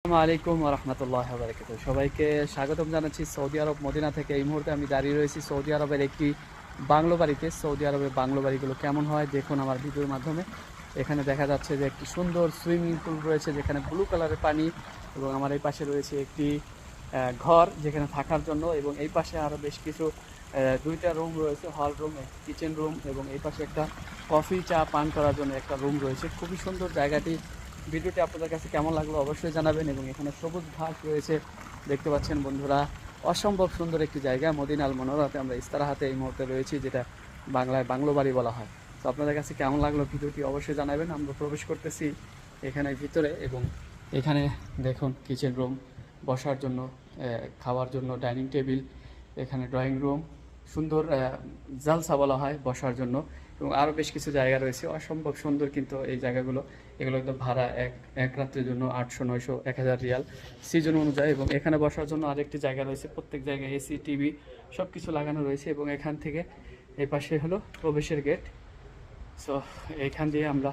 আসসালামু আলাইকুম ওয়া রাহমাতুল্লাহি ওয়া বারাকাতুহু। সবাইকে স্বাগতম জানাচ্ছি সৌদি আরব মদিনা থেকে। এই মুহূর্তে আমি দাঁড়িয়ে রয়েছি সৌদি আরবের একটি বাংলো বাড়িতে। সৌদি আরবের বাংলো বাড়িগুলো কেমন হয় দেখুন আমার ভিডিওর মাধ্যমে। এখানে দেখা যাচ্ছে যে একটি সুন্দর সুইমিং পুল রয়েছে যেখানে ব্লু কালারের পানি, এবং আমার এই পাশে রয়েছে একটি ঘর যেখানে থাকার জন্য, এবং এই পাশে আরও বেশ কিছু দুইটা রুম রয়েছে, হল রুম, কিচেন রুম, এবং এই পাশে একটা কফি চা পান করার জন্য একটা রুম রয়েছে। খুবই সুন্দর জায়গাটি। ভিডিওটি আপনাদের কাছে কেমন লাগলো অবশ্যই জানাবেন। এবং এখানে সবুজ ঘাস রয়েছে দেখতে পাচ্ছেন বন্ধুরা, অসম্ভব সুন্দর একটি জায়গা। মদিনা আল মুনাওয়ারাতে আমরা ইস্তারাহাতে এই মুহূর্তে রয়েছি, যেটা বাংলায় বাংলো বাড়ি বলা হয়। তো আপনাদের কাছে কেমন লাগলো ভিডিওটি অবশ্যই জানাবেন। আমরা প্রবেশ করতেছি এখানে ভিতরে, এবং এখানে দেখুন কিচেন রুম, বসার জন্য, খাওয়ার জন্য ডাইনিং টেবিল, এখানে ড্রয়িং রুম, সুন্দর জালসা বলা হয় বসার জন্য, এবং আরও বেশ কিছু জায়গা রয়েছে অসম্ভব সুন্দর। কিন্তু এই জায়গাগুলো এগুলো একদম ভাড়া এক রাত্রের জন্য 800, 900, 1000 রিয়াল সিজন অনুযায়ী। এবং এখানে বসার জন্য আরেকটি জায়গা রয়েছে, প্রত্যেক জায়গায় এসি টিভি সব কিছু লাগানো রয়েছে। এবং এখান থেকে এই পাশে হলো প্রবেশের গেট। সো এইখান দিয়ে আমরা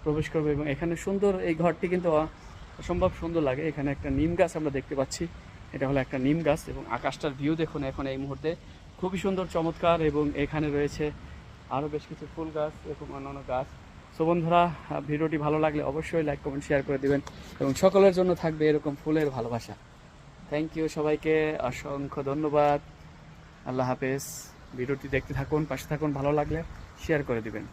প্রবেশ করবো, এবং এখানে সুন্দর এই ঘরটি কিন্তু অসম্ভব সুন্দর লাগে। এখানে একটা নিম গাছ আমরা দেখতে পাচ্ছি, এটা হলো একটা নিম গাছ। এবং আকাশটার ভিউ দেখুন এখন এই মুহূর্তে খুবই সুন্দর চমৎকার। এবং এখানে রয়েছে আরও বেশ কিছু ফুল গাছ এবং অন্যান্য গাছ। সো বন্ধুরা, ভিডিওটি ভালো লাগলে অবশ্যই লাইক কমেন্ট শেয়ার করে দিবেন, এবং সকলের জন্য থাকবে এরকম ফুলের ভালোবাসা। থ্যাংক ইউ, সবাইকে অসংখ্য ধন্যবাদ। আল্লাহ হাফেজ। ভিডিওটি দেখতে থাকুন, পাশে থাকুন, ভালো লাগলে শেয়ার করে দিবেন।